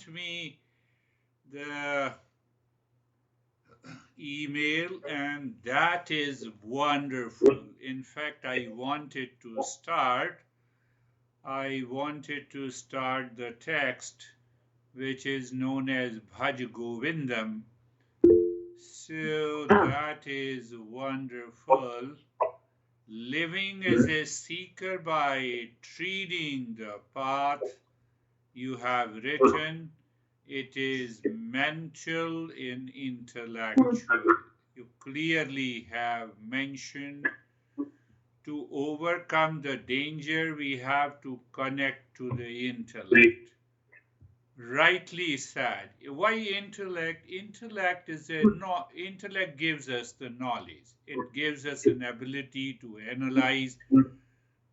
me the email, and that is wonderful. In fact, I wanted to start the text which is known as Bhaj Govindam. So that is wonderful. Living as a seeker by treading the path you have written, it is mental and intellectual. You clearly have mentioned to overcome the danger, we have to connect to the intellect. Rightly said. Why intellect? Intellect gives us the knowledge. It gives us an ability to analyze,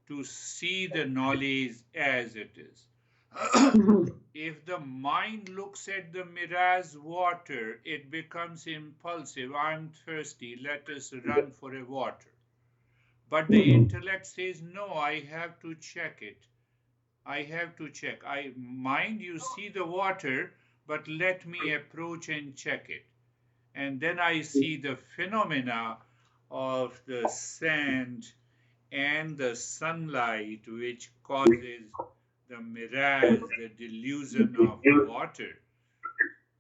to see the knowledge as it is. If the mind looks at the mirage water, it becomes impulsive. I'm thirsty, let us run for a water. But the intellect says, no, I have to check it. I have to check. Mind, you see the water, but let me approach and check it. And then I see the phenomena of the sand and the sunlight, which causes the mirage, the delusion of water.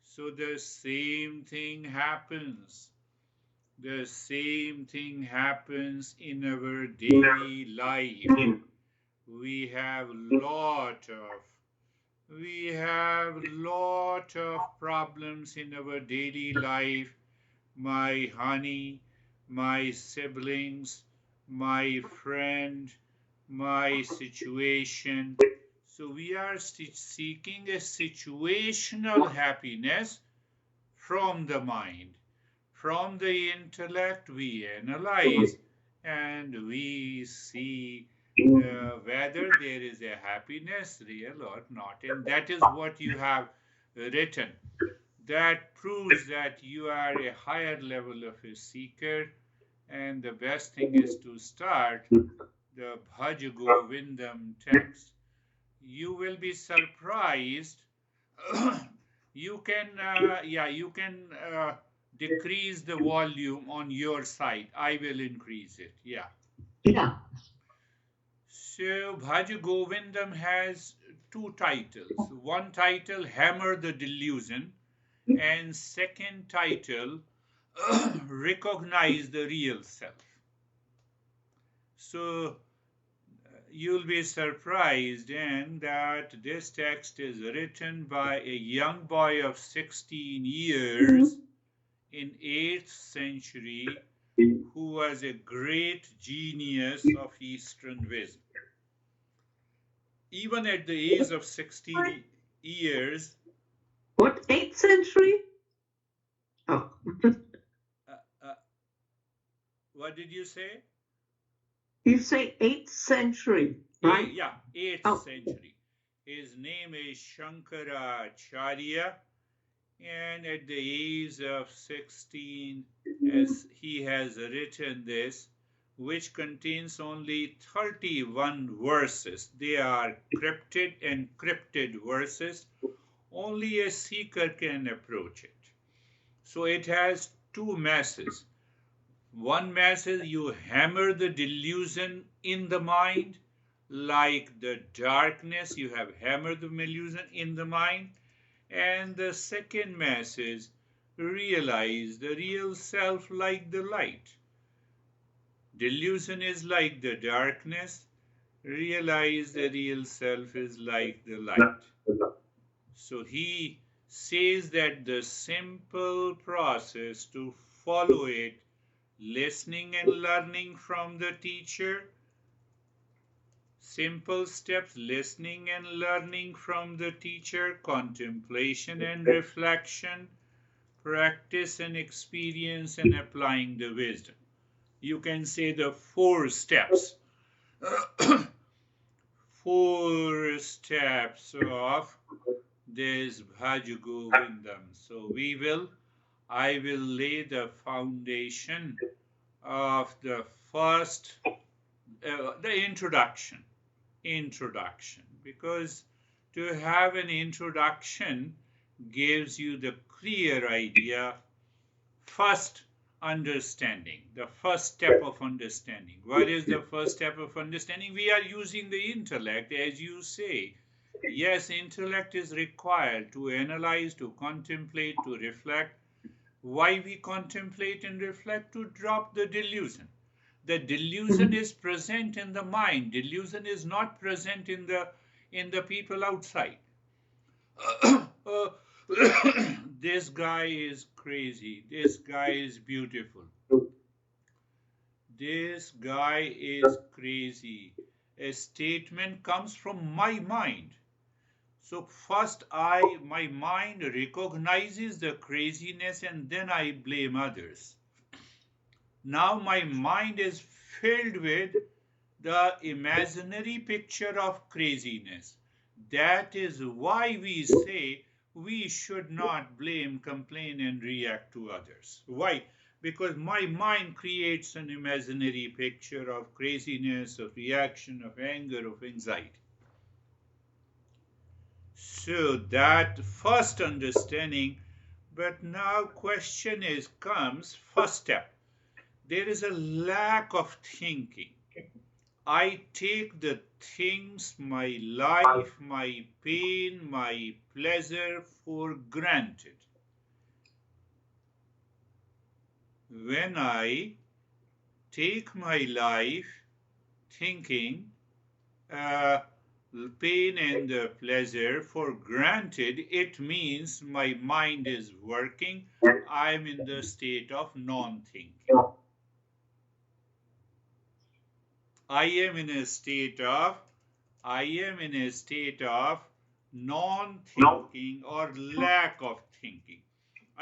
So the same thing happens. The same thing happens in our daily life. We have lot of problems in our daily life. My honey, my siblings, my friend, my situation. So we are seeking a situational happiness from the mind. From the intellect, we analyze and we see whether there is a happiness, real or not. And that is what you have written. That proves that you are a higher level of a seeker. And the best thing is to start the Bhaj Govindam text. You will be surprised. You can decrease the volume on your side. I will increase it. Yeah. Yeah. So Bhaj Govindam has two titles. One title, Hammer the Delusion, and second title, Recognize the Real Self. So you'll be surprised in that this text is written by a young boy of 16 years in 8th century who was a great genius of Eastern wisdom. Even at the age of 16 years, What, 8th century? Oh. uh, uh, what did you say? You say 8th century, right? Yeah, 8th Oh. century. His name is Shankaracharya, and at the age of 16, as he has written this, which contains only 31 verses. They are cryptid and cryptid verses. Only a seeker can approach it. So it has two masses. One message, you hammer the delusion in the mind, like the darkness, you have hammered the delusion in the mind. And the second message, realize the real self like the light. Delusion is like the darkness, realize the real self is like the light. So he says that the simple process to follow it, listening and learning from the teacher, simple steps, listening and learning from the teacher, contemplation and reflection, practice and experience, and applying the wisdom. You can say the four steps. Four steps of this Bhaj Govindam. So I will lay the foundation of the first, the introduction, because To have an introduction gives you the clear idea. First, understanding, the first step of understanding. What is the first step of understanding? We are using the intellect, as you say. Yes, intellect is required to analyze, to contemplate, to reflect. Why we contemplate and reflect? To drop the delusion. The delusion is present in the mind. Delusion is not present in the people outside. uh, this guy is crazy. This guy is beautiful. This guy is crazy. A statement comes from my mind. So first my mind recognizes the craziness and then I blame others. Now my mind is filled with the imaginary picture of craziness. That is why we say we should not blame, complain, and react to others. Why? Because my mind creates an imaginary picture of craziness, of reaction, of anger, of anxiety. So that first understanding, but now question comes, first step. There is a lack of thinking. I take the things, my life, my pain, my pleasure for granted. When I take my life, thinking, pain and pleasure for granted, it means my mind is working. I'm in the state of non-thinking. I am in a state of non-thinking or lack of thinking.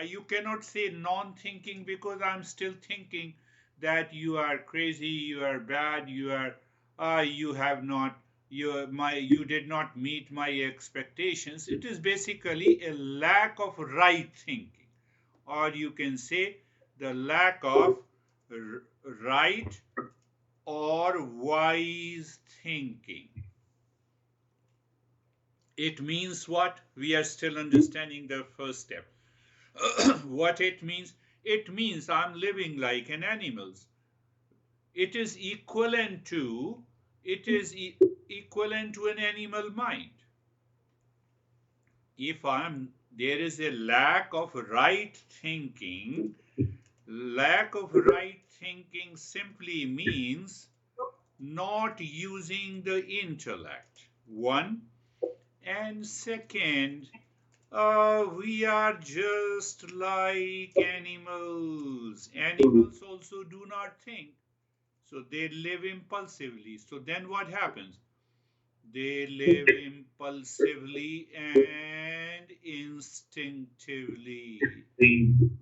You cannot say non-thinking because I'm still thinking that you are crazy, you are bad, you have not, you did not meet my expectations. It is basically a lack of right thinking, or you can say the lack of right or wise thinking. It means what? We are still understanding the first step. What it means? It means I'm living like an animal. It is equivalent to equivalent to an animal mind. If there is a lack of right thinking, lack of right thinking simply means not using the intellect. One, and second, we are just like animals. Animals also do not think, so they live impulsively. So then what happens? They live impulsively and instinctively.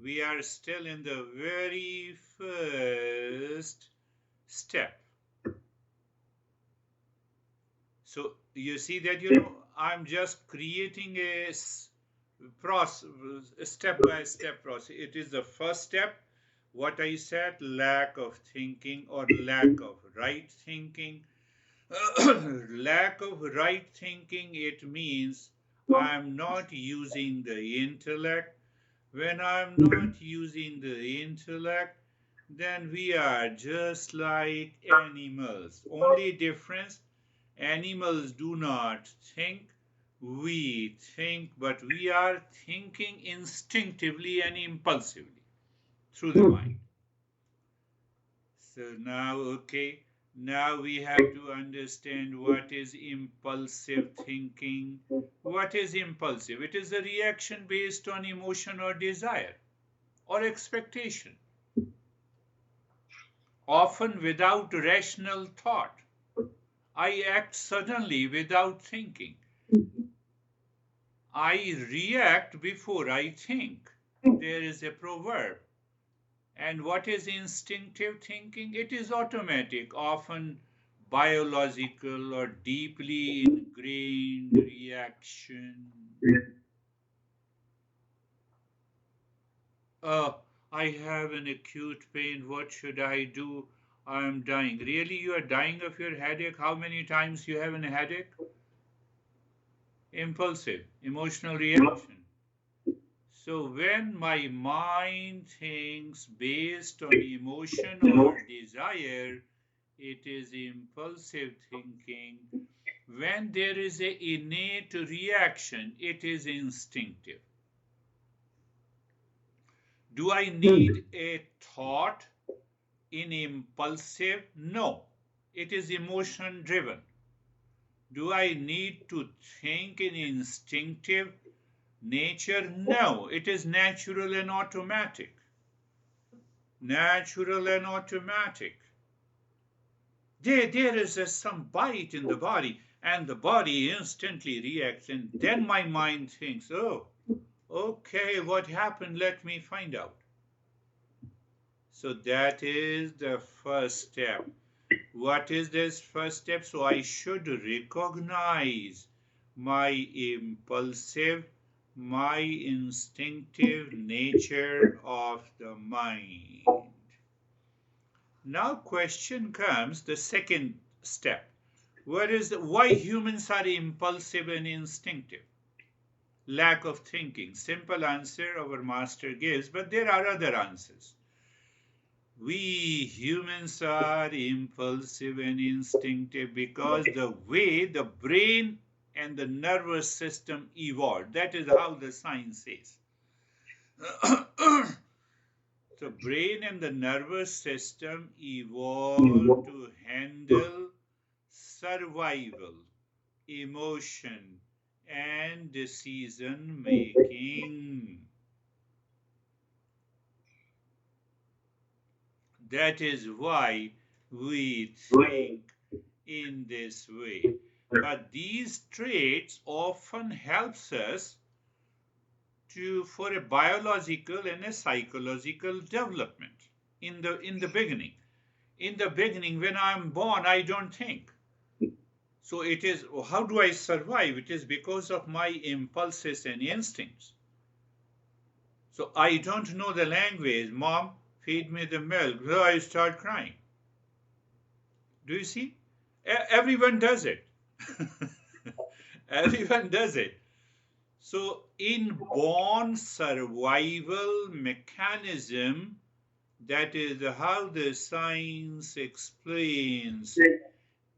We are still in the very first step. So you see that, I'm just creating a step-by-step process. It is the first step. What I said, lack of thinking or lack of right thinking. Lack of right thinking, it means I'm not using the intellect. When I'm not using the intellect, then we are just like animals. Only difference, animals do not think, we think, but we are thinking instinctively and impulsively through the mind. So now, okay, now we have to understand what is impulsive thinking. What is impulsive? It is a reaction based on emotion or desire or expectation, often without rational thought. I act suddenly without thinking. I react before I think. There is a proverb. And what is instinctive thinking? It is automatic, often biological or deeply ingrained reaction. Uh, I have an acute pain. What should I do? I am dying. Really, you are dying of your headache? How many times you have a headache? Impulsive, emotional reaction. So when my mind thinks based on emotion or desire, it is impulsive thinking. When there is a innate reaction, it is instinctive. Do I need a thought in impulsive? No, it is emotion driven. Do I need to think in instinctive nature? No, it is natural and automatic. Natural and automatic. There is some bite in the body, and the body instantly reacts, and then my mind thinks, oh, okay, what happened? Let me find out. So that is the first step. What is this first step? So I should recognize my impulsive, my instinctive nature of the mind. Now question comes, the second step. Why humans are impulsive and instinctive? Lack of thinking. Simple answer our master gives, but there are other answers. We humans are impulsive and instinctive because the way the brain and the nervous system evolved. That is how the science says. The brain and the nervous system evolved to handle survival, emotion, and decision making. That is why we think in this way. But these traits often helps us for a biological and a psychological development in the beginning. In the beginning, when I'm born, I don't think. So it is, how do I survive? It is because of my impulses and instincts. So I don't know the language. Mom, feed me the milk. So I start crying. Do you see? Everyone does it. Everyone does it. So inborn survival mechanism, that is how the science explains.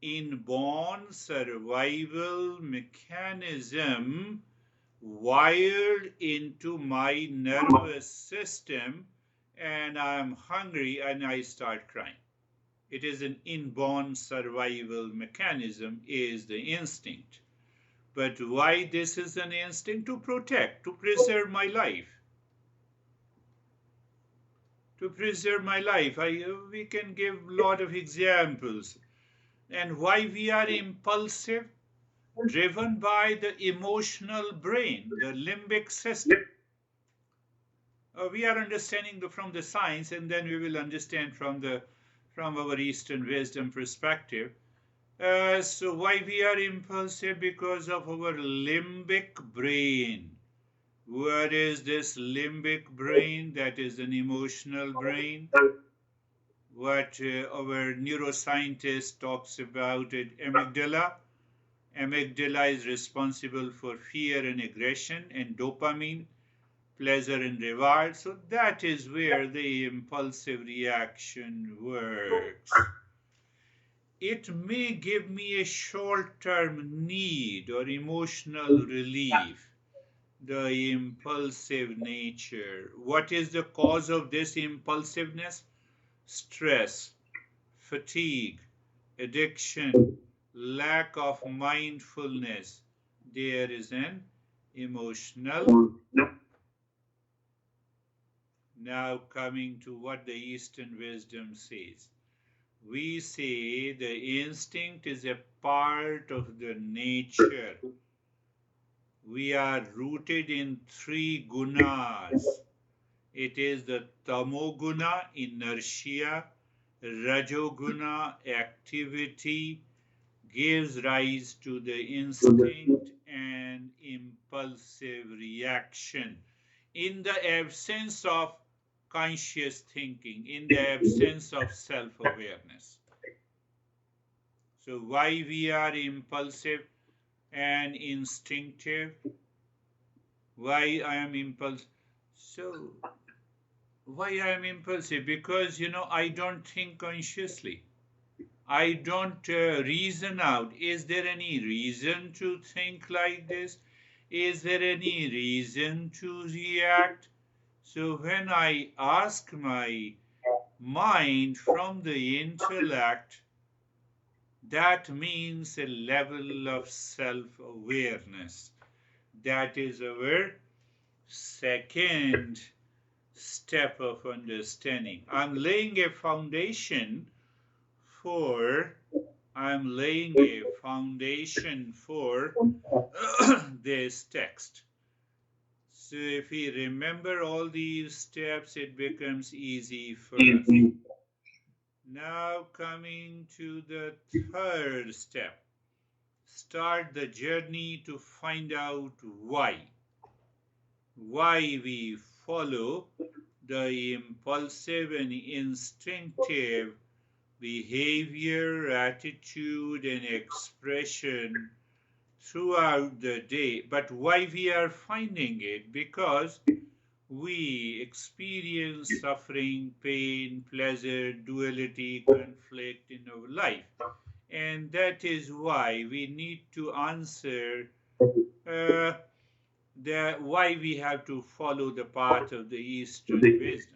Inborn survival mechanism wired into my nervous system, and I'm hungry and I start crying. It is an inborn survival mechanism, is the instinct. But why this is an instinct? To protect, to preserve my life. To preserve my life. We can give a lot of examples. And why we are impulsive? Driven by the emotional brain, the limbic system. We are understanding from the science, and then we will understand from our Eastern wisdom perspective. So why we are impulsive? Because of our limbic brain. What is this limbic brain? That is an emotional brain. What our neuroscientist talks about it, amygdala. Amygdala is responsible for fear and aggression, and dopamine, pleasure and reward. So that is where the impulsive reaction works. It may give me a short-term need or emotional relief, the impulsive nature. What is the cause of this impulsiveness? Stress, fatigue, addiction, lack of mindfulness. There is an emotional. Now coming to what the Eastern wisdom says. We say the instinct is a part of the nature. We are rooted in three gunas. It is the tamoguna, inertia, rajoguna, activity, gives rise to the instinct and impulsive reaction. In the absence of conscious thinking, in the absence of self-awareness. So why we are impulsive? and instinctive. Why I am impulsive? So, why I am impulsive? Because, I don't think consciously. I don't reason out. Is there any reason to think like this? Is there any reason to react? So when I ask my mind from the intellect, that means a level of self awareness. That is our second step of understanding. For I'm laying a foundation for this text. So if we remember all these steps, it becomes easy for us. Now coming to the third step, start the journey to find out why we follow the impulsive and instinctive behavior, attitude, and expression throughout the day. But why we are finding it? Because we experience suffering, pain, pleasure, duality, conflict in our life. And that is why we need to answer uh, why we have to follow the path of the Eastern wisdom.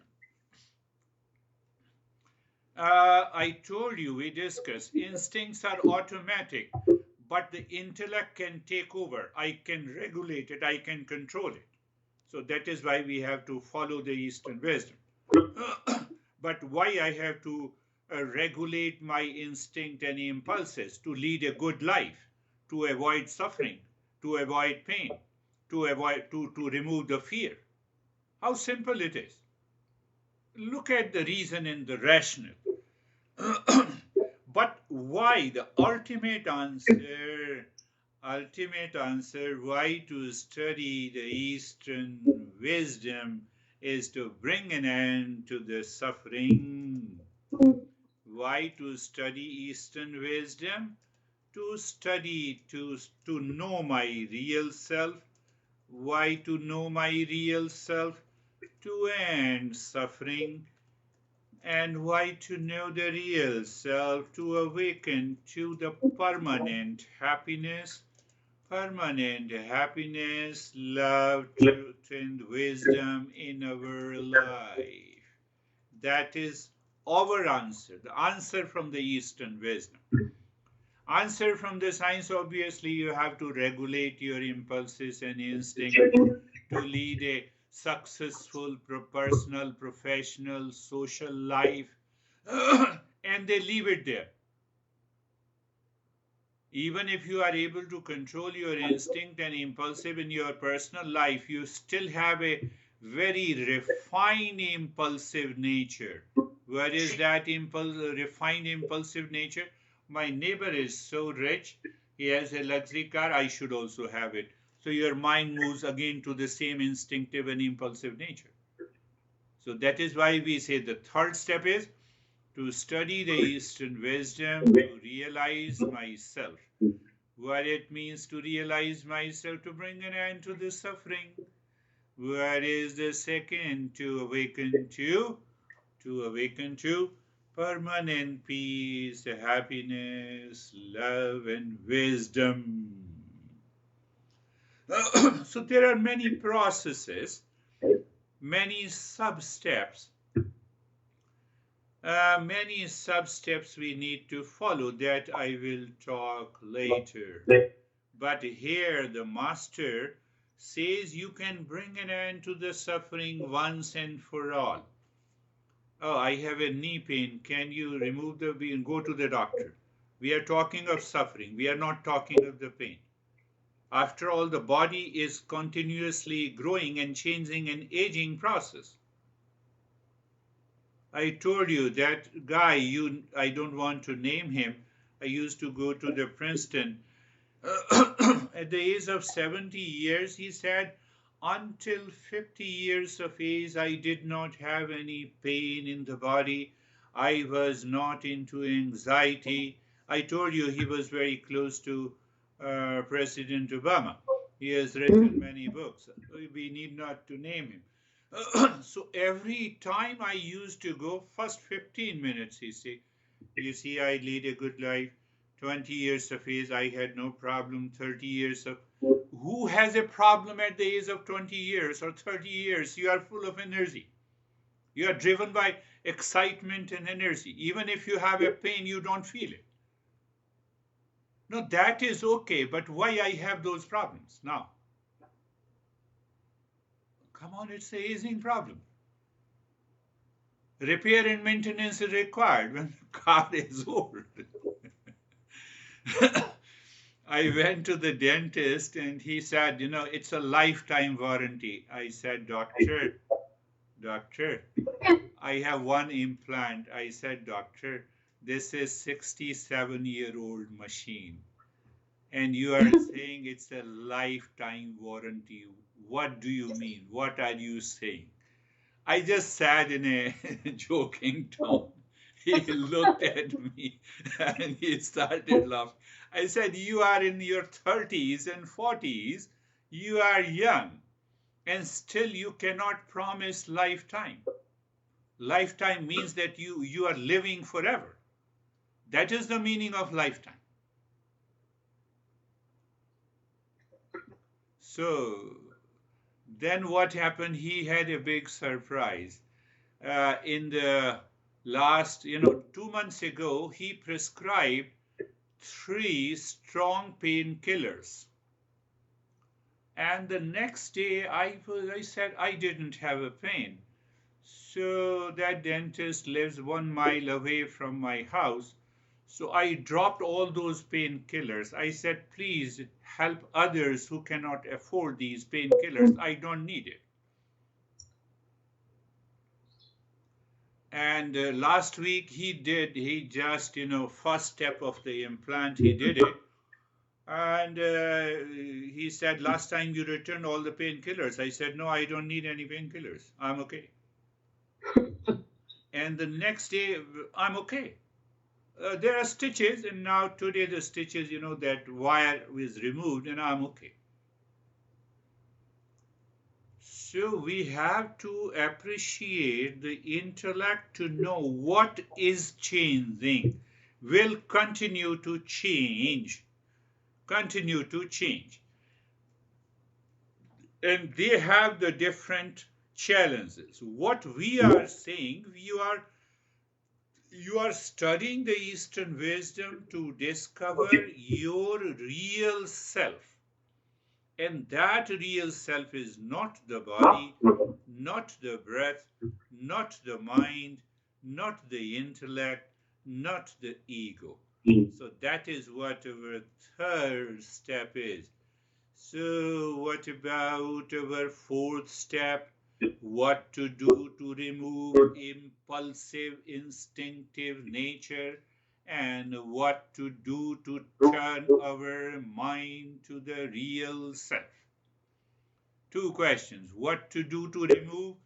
I told you, we discussed, instincts are automatic, but the intellect can take over. I can regulate it, I can control it. So that is why we have to follow the Eastern wisdom. But why I have to regulate my instinct and impulses to lead a good life, to avoid suffering, to avoid pain, to remove the fear. How simple it is. Look at the reason and the rationale. But why? The ultimate answer why to study the Eastern wisdom is to bring an end to the suffering. Why to study Eastern wisdom? To know my real self. Why to know my real self? To end suffering. And why to know the real self? To awaken to the permanent happiness, love, truth, and wisdom in our life. That is our answer, the answer from the Eastern wisdom. Answer from the science, obviously, you have to regulate your impulses and instincts to lead a successful personal, professional, social life, and they leave it there. Even if you are able to control your instinct and impulsive in your personal life, you still have a very refined impulsive nature. Where is that refined impulsive nature? My neighbor is so rich, he has a luxury car, I should also have it. So your mind moves again to the same instinctive and impulsive nature. So that is why we say the third step is to study the Eastern wisdom, to realize myself. What it means to realize myself, to bring an end to the suffering. What is the second? To awaken to permanent peace, happiness, love, and wisdom. So there are many processes, many sub-steps we need to follow that I will talk later. But here the master says you can bring an end to the suffering once and for all. Oh, I have a knee pain. Can you remove the pain? Go to the doctor. We are talking of suffering. We are not talking of the pain. After all, the body is continuously growing and changing and aging process. I told you that guy, I don't want to name him. I used to go to the Princeton. At the age of 70 years, he said, until 50 years of age, I did not have any pain in the body. I was not into anxiety. I told you he was very close to President Obama. He has written many books. We need not to name him. So every time I used to go, first 15 minutes, he said, you see, I lead a good life. 20 years of age, I had no problem. 30 years of. Who has a problem at the age of 20 years or 30 years? You are full of energy. You are driven by excitement and energy. Even if you have a pain, you don't feel it. No, that is okay, but why I have those problems now? Come on, it's an aging problem. Repair and maintenance is required when the car is old. I went to the dentist and he said, it's a lifetime warranty. I said, doctor, I have one implant. I said, doctor, this is 67-year-old machine. And you are saying it's a lifetime warranty. What do you mean? What are you saying? I just said in a joking tone. He looked at me and he started laughing. I said, you are in your 30s and 40s. You are young and still you cannot promise lifetime. Lifetime means that you are living forever. That is the meaning of lifetime. So then what happened? He had a big surprise. In the last, 2 months ago, he prescribed 3 strong painkillers. And the next day, I said I didn't have a pain. So that dentist lives 1 mile away from my house. So I dropped all those painkillers. I said, please help others who cannot afford these painkillers. I don't need it. And last week he just, first step of the implant, he did it. And he said, last time you returned all the painkillers. I said, no, I don't need any painkillers. I'm okay. And the next day, I'm okay. There are stitches, and now today the stitches, that wire is removed, and I'm okay. So we have to appreciate the intellect to know what is changing, will continue to change. And they have the different challenges. What we are saying, you are studying the Eastern wisdom to discover your real self. And that real self is not the body, not the breath, not the mind, not the intellect, not the ego. So that is what our third step is. So what about our fourth step? What to do to remove impulsive, instinctive nature, and what to do to turn our mind to the real self. 2 questions. What to do to remove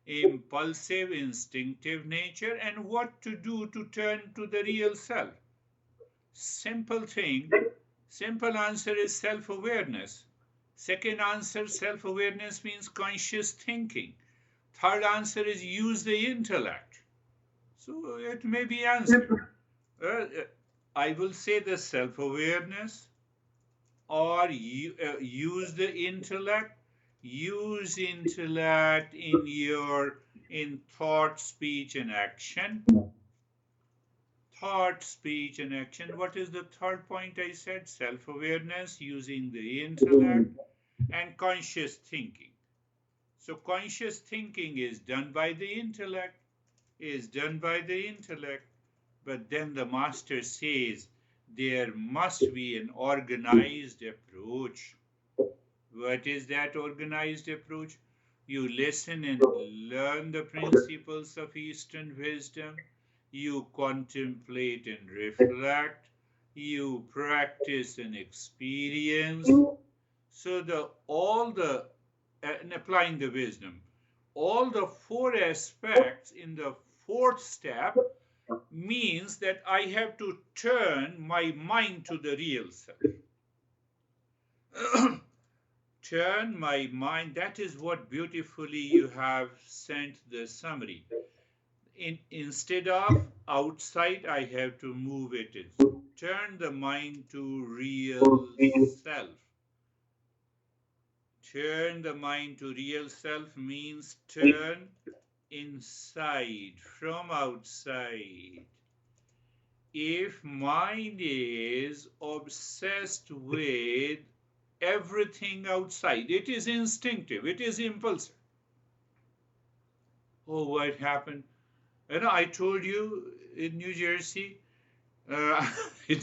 impulsive, instinctive nature, and what to do to turn to the real self. Simple answer is self-awareness. Second answer, self-awareness means conscious thinking. Third answer is use the intellect. So it may be answered. I will say the self-awareness or use the intellect. Use intellect in thought, speech, and action. Thought, speech, and action. What is the third point I said? Self-awareness, using the intellect, and conscious thinking. So conscious thinking is done by the intellect, but then the master says there must be an organized approach. What is that organized approach? You listen and learn the principles of Eastern wisdom. You contemplate and reflect. You practice and experience. So and applying the wisdom, all the 4 aspects in the 4th step means that I have to turn my mind to the real self. Turn my mind. That is what beautifully you have sent the summary. Instead of outside, I have to move it in. Turn the mind to real self. Turn the mind to real self means turn inside from outside. If mind is obsessed with everything outside, it is instinctive, it is impulsive. Oh, what happened? I told you in New Jersey, I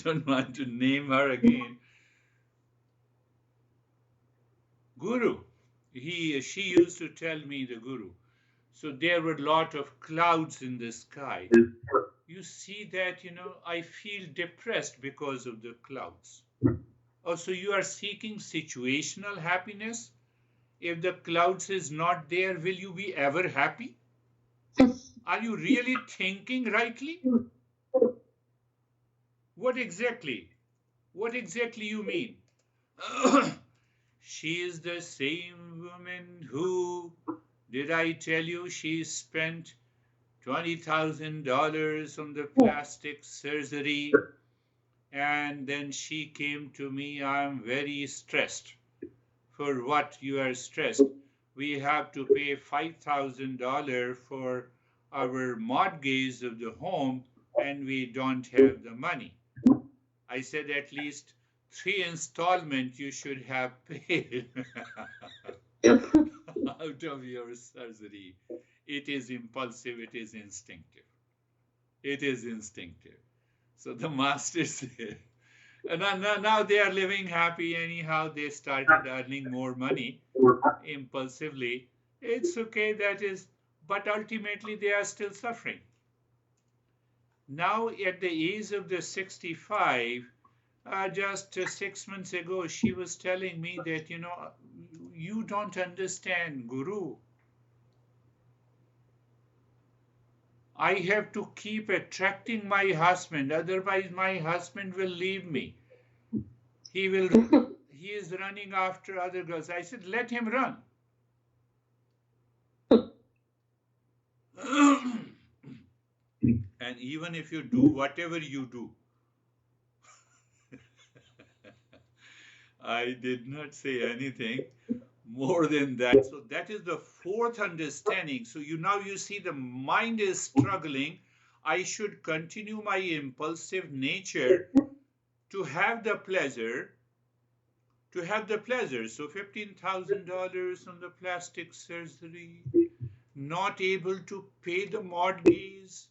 don't want to name her again. Guru. She used to tell me, the Guru. So there were a lot of clouds in the sky. You see that, I feel depressed because of the clouds. Also, you are seeking situational happiness. If the clouds is not there, will you be ever happy? Are you really thinking rightly? What exactly? What exactly you mean? She is the same woman who, did I tell you, she spent $20,000 on the plastic surgery, and then she came to me, I'm very stressed. For what you are stressed? We have to pay $5,000 for our mortgage of the home, and we don't have the money. I said, at least 3 installments you should have paid out of your surgery. It is impulsive, it is instinctive. It is instinctive. So the master said, and now they are living happy anyhow. They started earning more money impulsively. It's okay, that is, but ultimately they are still suffering. Now, at the age of the 65, just 6 months ago, she was telling me that, you don't understand, Guru. I have to keep attracting my husband, otherwise my husband will leave me. He is running after other girls. I said, let him run. And even if you do whatever you do, I did not say anything more than that. So that is the fourth understanding. So now you see the mind is struggling. I should continue my impulsive nature to have the pleasure. So $15,000 on the plastic surgery, not able to pay the mortgage.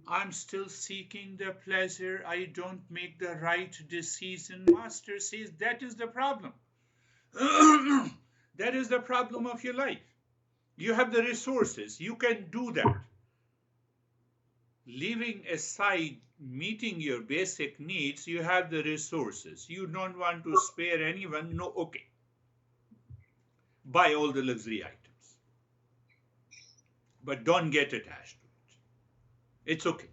I'm still seeking the pleasure. I don't make the right decision. Master says that is the problem. That is the problem of your life. You have the resources. You can do that. Leaving aside meeting your basic needs, you have the resources. You don't want to spare anyone. No, okay. Buy all the luxury items. But don't get attached to it. It's okay.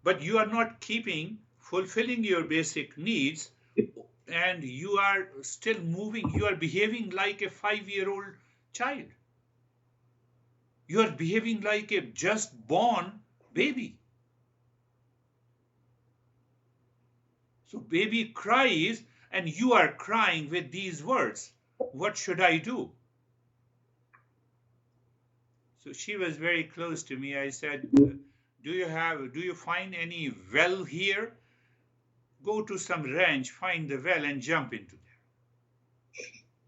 But you are not fulfilling your basic needs, and you are still moving. You are behaving like a 5-year-old child. You are behaving like a just born baby. So baby cries and you are crying with these words. What should I do? So she was very close to me. I said, do you find any well here? Go to some ranch, find the well and jump into there.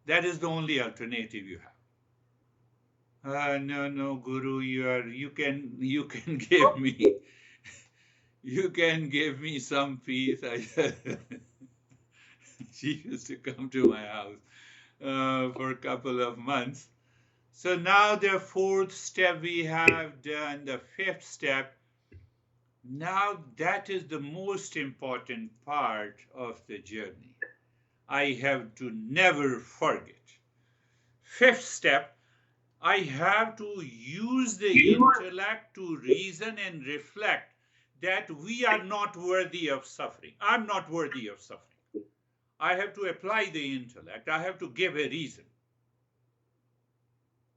That is the only alternative you have. No, Guru, you can give me some peace. She used to come to my house for a couple of months. So now the fourth step we have done, the fifth step. Now that is the most important part of the journey. I have to never forget. Fifth step, I have to use the intellect to reason and reflect that we are not worthy of suffering. I'm not worthy of suffering. I have to apply the intellect. I have to give a reason.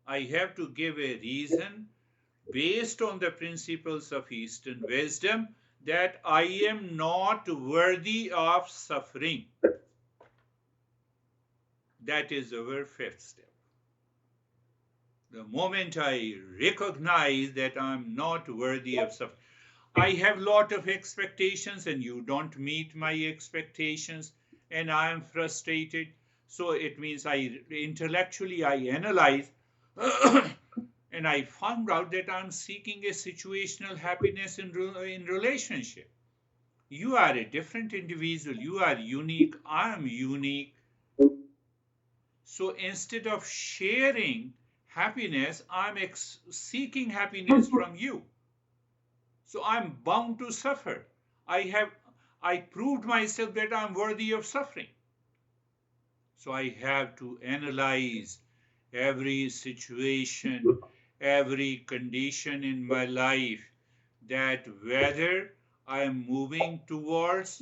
I have to give a reason based on the principles of Eastern wisdom that I am not worthy of suffering. That is our fifth step. The moment I recognize that I'm not worthy of suffering, I have a lot of expectations and you don't meet my expectations and I am frustrated. So it means intellectually I analyze and I found out that I'm seeking a situational happiness in relationship. You are a different individual. You are unique. I am unique. So instead of sharing happiness, I'm seeking happiness from you. So I'm bound to suffer. I proved myself that I'm worthy of suffering. So I have to analyze every situation, every condition in my life, that whether I am moving towards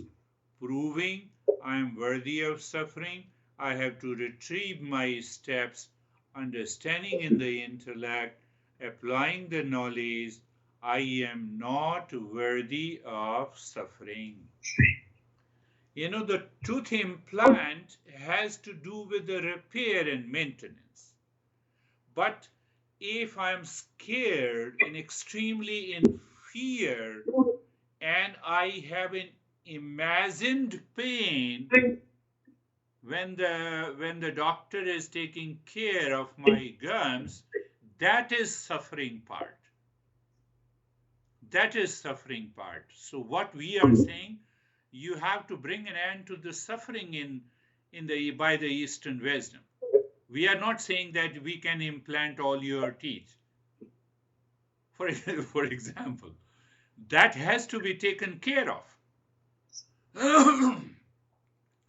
proving I am worthy of suffering, I have to retrieve my steps, understanding in the intellect, applying the knowledge, I am not worthy of suffering. The tooth implant has to do with the repair and maintenance. But if I'm scared and extremely in fear and I have an imagined pain when the doctor is taking care of my gums, that is suffering part. That is suffering part. So what we are saying, you have to bring an end to the suffering by the Eastern wisdom. We are not saying that we can implant all your teeth. For example, that has to be taken care of.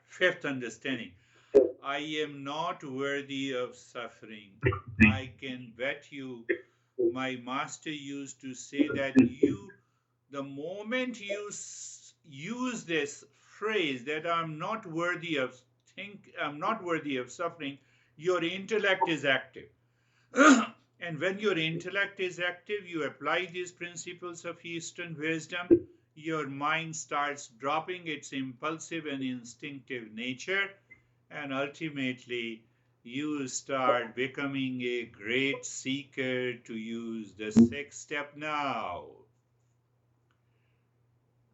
Fifth understanding, I am not worthy of suffering. I can bet you, my master used to say that the moment you use this phrase that I'm not worthy of suffering, your intellect is active. And when your intellect is active, you apply these principles of Eastern wisdom, your mind starts dropping its impulsive and instinctive nature, and ultimately you start becoming a great seeker, to use the sixth step now.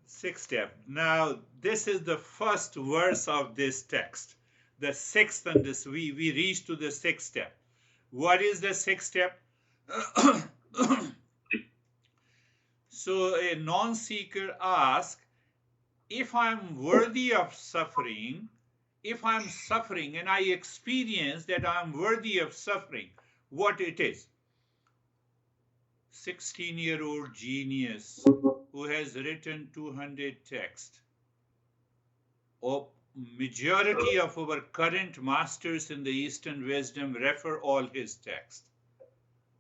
Sixth step. Now, this is the first verse of this text. The sixth, and this we reach to the sixth step. What is the sixth step? So a non-seeker asks, if I'm worthy of suffering, if I'm suffering and I experience that I'm worthy of suffering, what it is? 16-year-old genius who has written 200 texts. Majority of our current masters in the Eastern wisdom refer all his texts.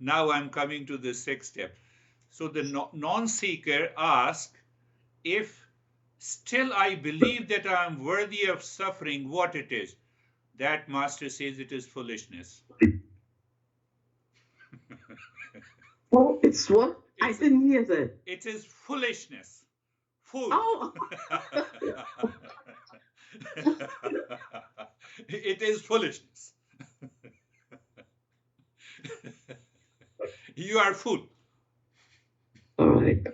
Now I'm coming to the sixth step. So the non-seeker asks, if still I believe that I am worthy of suffering, what it is? That master says it is foolishness. Oh, it's what? I didn't hear that. It is foolishness. Fool. Oh. It is foolishness. You are fool. All right.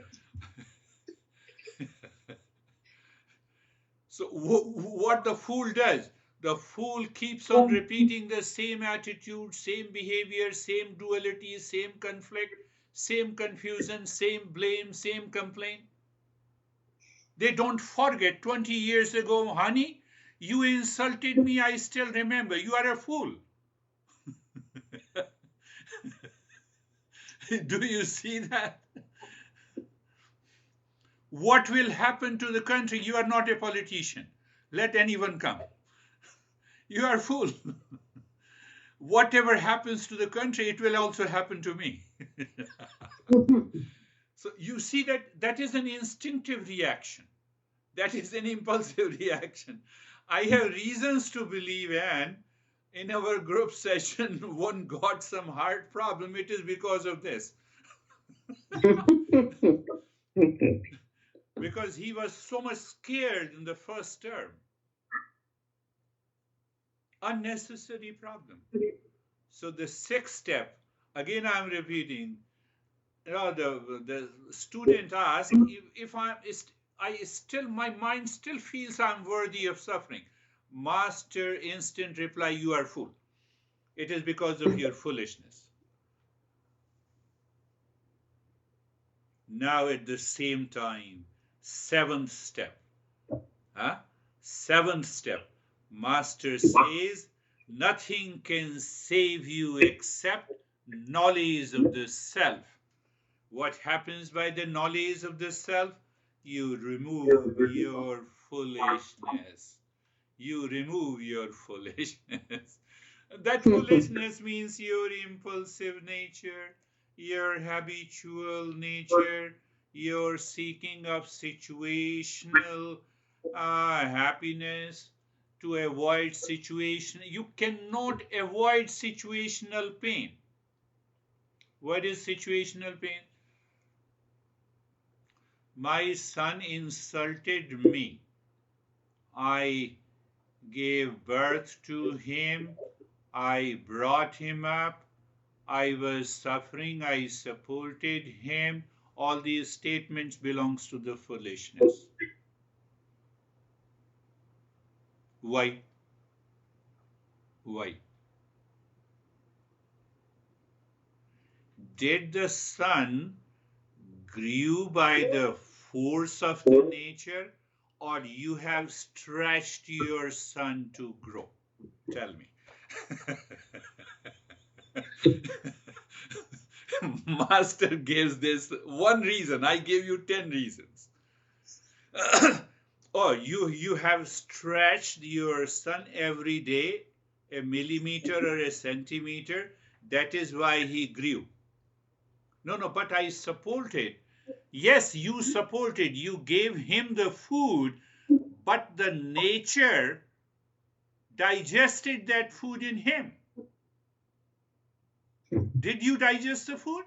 So what the fool does? The fool keeps on repeating the same attitude, same behavior, same duality, same conflict, same confusion, same blame, same complaint. They don't forget 20 years ago, honey, you insulted me, I still remember. You are a fool. Do you see that? What will happen to the country? You are not a politician. Let anyone come. You are a fool. Whatever happens to the country, it will also happen to me. So you see that is an instinctive reaction. That is an impulsive reaction. I have reasons to believe, and in our group session, one got some heart problem. It is because of this. Because he was so much scared in the first term. Unnecessary problem. So the sixth step, again I'm repeating, the student asked if I still, my mind still feels I'm worthy of suffering. Master instant reply, you are fool. It is because of your foolishness. Now at the same time, seventh step. Huh? Seventh step. Master says, nothing can save you except knowledge of the self. What happens by the knowledge of the self? You remove your foolishness. You remove your foolishness. That foolishness means your impulsive nature, your habitual nature, your seeking of situational happiness to avoid situation. You cannot avoid situational pain. What is situational pain? My son insulted me. I gave birth to him. I brought him up. I was suffering. I supported him. All these statements belongs to the foolishness. Why? Why? Did the son grew by the force of the nature, or you have stretched your son to grow? Tell me. Master gives this one reason. I gave you 10 reasons. Oh, you have stretched your son every day a millimeter or a centimeter. That is why he grew. No, no, but I supported. Yes, you supported. You gave him the food, but the nature digested that food in him. Did you digest the food?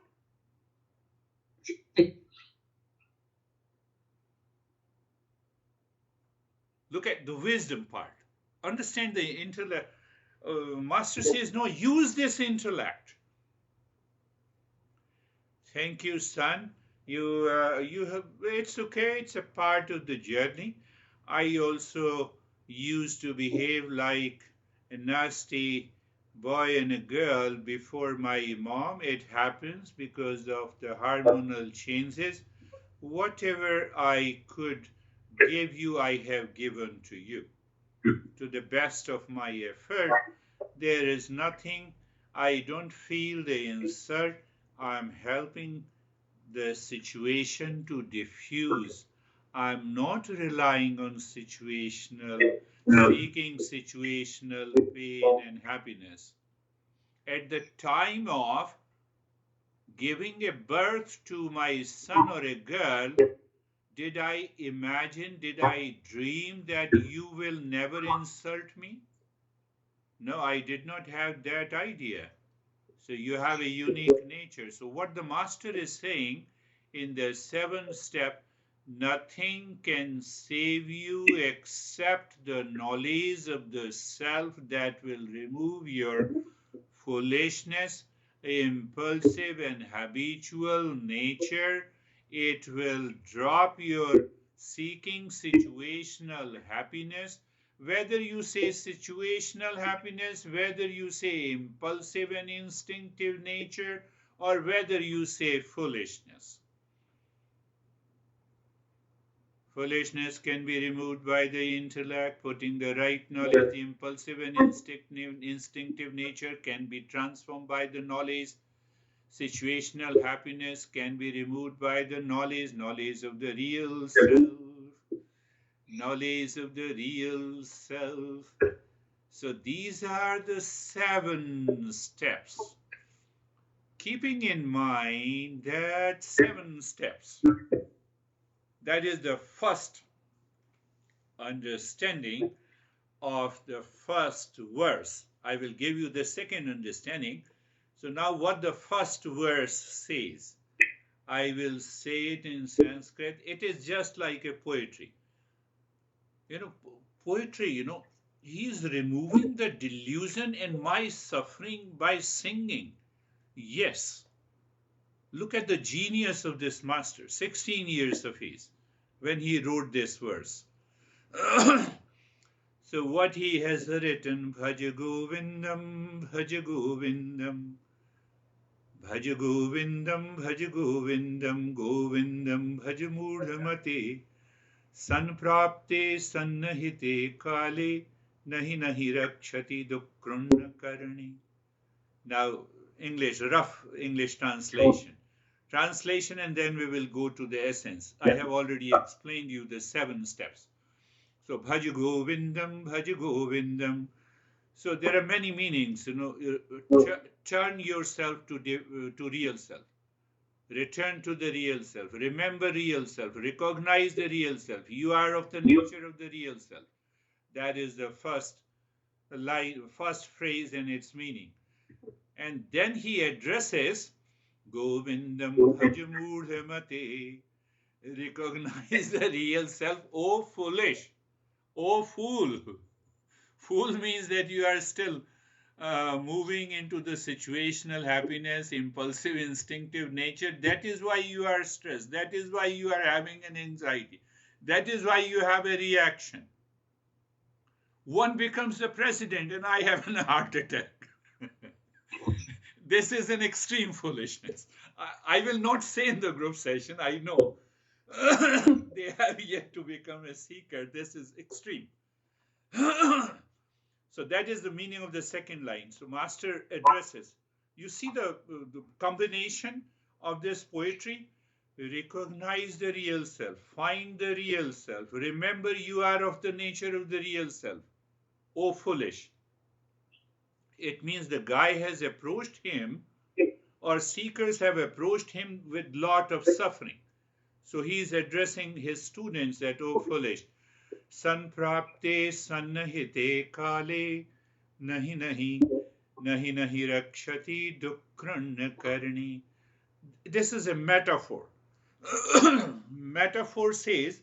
Look at the wisdom part. Understand the intellect. Master says, no, use this intellect. Thank you, son. You have. It's okay. It's a part of the journey. I also used to behave like a nasty boy and a girl before my mom. It happens because of the hormonal changes. Whatever I could give you, I have given to you. To the best of my effort, there is nothing. I don't feel the insult. I'm helping the situation to diffuse. I'm not relying on seeking situational pain and happiness. At the time of giving a birth to my son or a girl, did I imagine, did I dream that you will never insult me? No, I did not have that idea. So you have a unique nature. So what the master is saying in the seventh step, nothing can save you except the knowledge of the self that will remove your foolishness, impulsive and habitual nature. It will drop your seeking situational happiness. Whether you say situational happiness, whether you say impulsive and instinctive nature, or whether you say foolishness. Foolishness can be removed by the intellect, putting the right knowledge. Impulsive and instinctive nature can be transformed by the knowledge. Situational happiness can be removed by the knowledge of the real self. Knowledge of the real self. So these are the 7 steps. Keeping in mind that 7 steps, that is the first understanding of the first verse. I will give you the second understanding. So now what the first verse says, I will say it in Sanskrit. It is just like a poetry. Poetry, he is removing the delusion in my suffering by singing. Yes, look at the genius of this master, 16 years of his, when he wrote this verse. So what he has written, Bhaja Govindam, Bhaja Govindam, Bhaja Govindam, Bhaja Govindam, Govindam, Bhaja Murdhamate, Sanprapte Sannahite Kale, Nahi Nahi Rakshati Dukrunna Karani. Now, rough English translation. Translation, and then we will go to the essence. I have already explained you the 7 steps. So, Bhaja Govindam, Bhaja Govindam. So, there are many meanings. Turn yourself to real self. Return to the real self. Remember real self. Recognize the real self. You are of the nature of the real self. That is the first phrase and its meaning. And then he addresses Govindam Bhajamurdhamate. Recognize the real self. Oh, foolish. Oh, fool. Fool means that you are still moving into the situational happiness, impulsive, instinctive nature. That is why you are stressed. That is why you are having an anxiety. That is why you have a reaction. One becomes the president and I have a heart attack. This is an extreme foolishness. I will not say in the group session, I know they have yet to become a seeker. This is extreme. So that is the meaning of the second line. So Master addresses. You see the combination of this poetry? Recognize the real self. Find the real self. Remember you are of the nature of the real self. Oh, foolish. It means the guy has approached him, or seekers have approached him with lot of suffering. So he is addressing his students that, oh, foolish. Sanprapte sannahite kale nahi nahi nahi nahi rakshati dukranna karni. This is a metaphor. Metaphor says,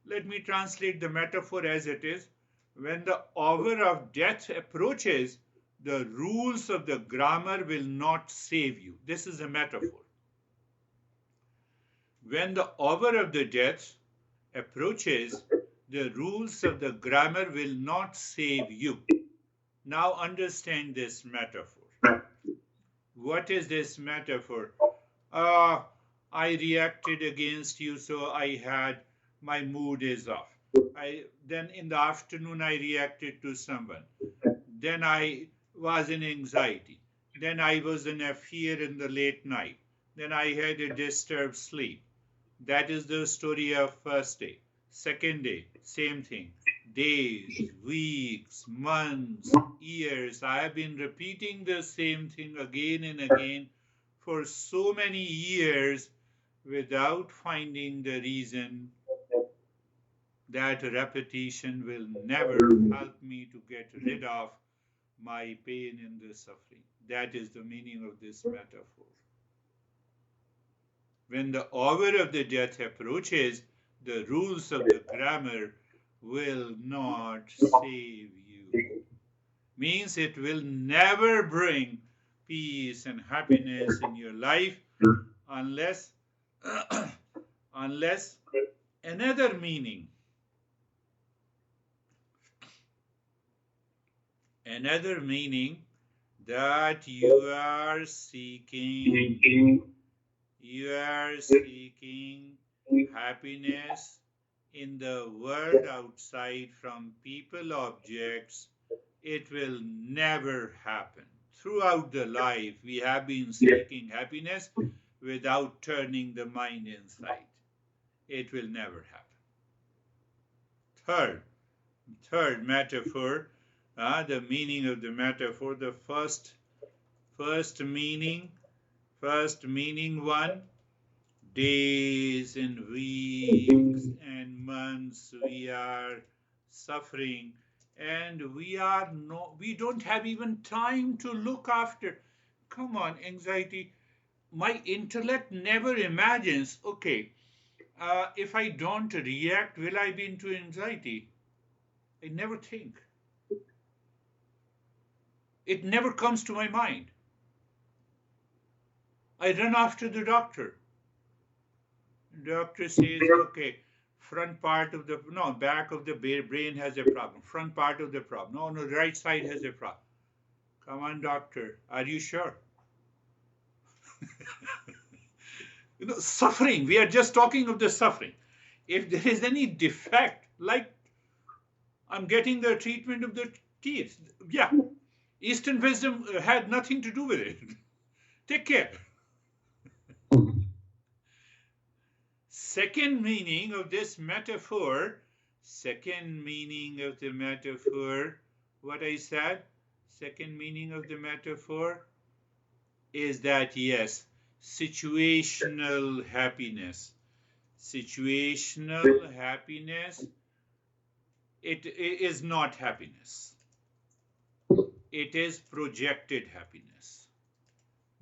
let me translate the metaphor as it is. When the hour of death approaches, the rules of the grammar will not save you. This is a metaphor. When the hour of the death approaches, the rules of the grammar will not save you. Now understand this metaphor. What is this metaphor? I reacted against you, so my mood is off. Then in the afternoon, I reacted to someone. Then I was in anxiety. Then I was in a fear in the late night. Then I had a disturbed sleep. That is the story of first day. Second day, same thing. Days, weeks, months, years. I have been repeating the same thing again and again for so many years without finding the reason. That repetition will never help me to get rid of my pain and the suffering. That is the meaning of this metaphor. When the hour of the death approaches, the rules of the grammar will not save you. Means it will never bring peace and happiness in your life unless another meaning that you are seeking happiness in the world outside from people, objects. It will never happen. Throughout the life, we have been seeking happiness without turning the mind inside. It will never happen. Third metaphor, the meaning of the metaphor, the first meaning one, days and weeks and months we are suffering and we don't have even time to look after. Come on, anxiety. My intellect never imagines, okay, if I don't react, will I be into anxiety? I never think. It never comes to my mind. I run after the doctor. Doctor says, okay, front part of the, no, back of the brain has a problem. Front part of the problem. No, no, right side has a problem. Come on, doctor. Are you sure? Suffering. We are just talking of the suffering. If there is any defect, like I'm getting the treatment of the teeth, yeah, Eastern wisdom had nothing to do with it. Take care. Second meaning of this metaphor, second meaning of the metaphor, what I said, second meaning of the metaphor is that yes, situational happiness. Situational happiness, it is not happiness. It is projected happiness.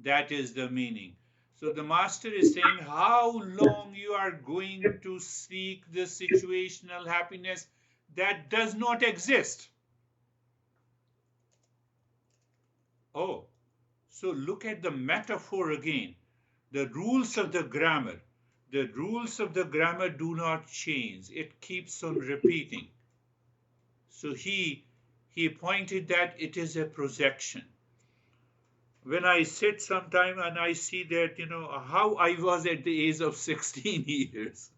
That is the meaning. So the master is saying how long you are going to seek the situational happiness that does not exist. Oh, so look at the metaphor again. The rules of the grammar. The rules of the grammar do not change. It keeps on repeating. So he pointed that it is a projection. When I sit sometime and I see that, how I was at the age of 16 years,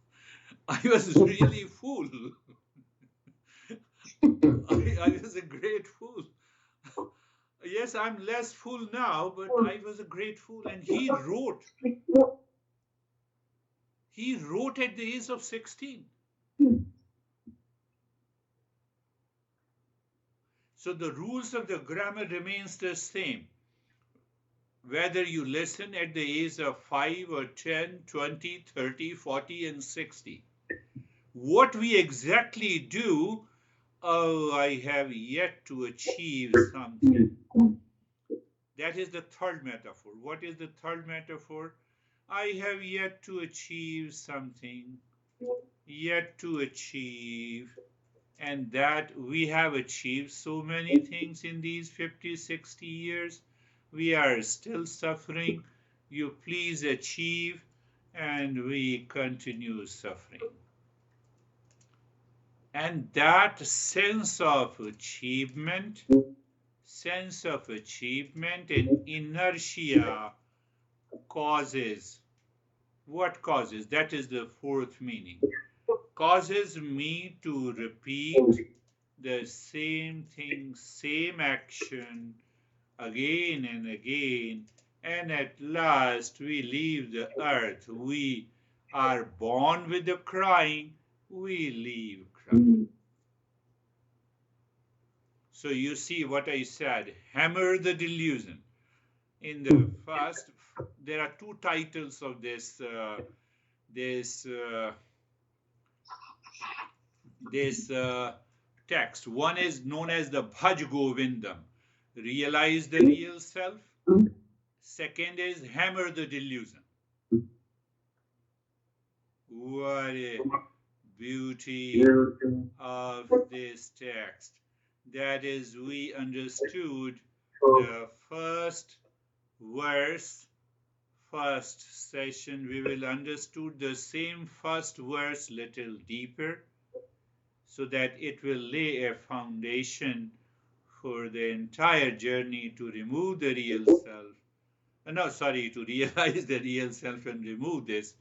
I was really fool. I was a great fool. Yes, I'm less fool now, but I was a great fool. And he wrote at the age of 16. So the rules of the grammar remains the same. Whether you listen at the age of 5 or 10, 20, 30, 40, and 60. What we exactly do, oh, I have yet to achieve something. That is the third metaphor. What is the third metaphor? I have yet to achieve something, yet to achieve, and that we have achieved so many things in these 50, 60 years. We are still suffering. You please achieve, and we continue suffering. And that sense of achievement and inertia causes, what causes? That is the fourth meaning. Causes me to repeat the same thing, same action again and again, and at last we leave the earth. We are born with the crying, we leave crying. So you see what I said, hammer the delusion. In the first, there are two titles of this text. One is known as the Bhaj Govindam, realize the real self. Second is hammer the delusion. What a beauty of this text. That is, we understood the first verse, first session. We will understood the same first verse little deeper, so that it will lay a foundation for the entire journey to remove the real self. To realize the real self and remove this.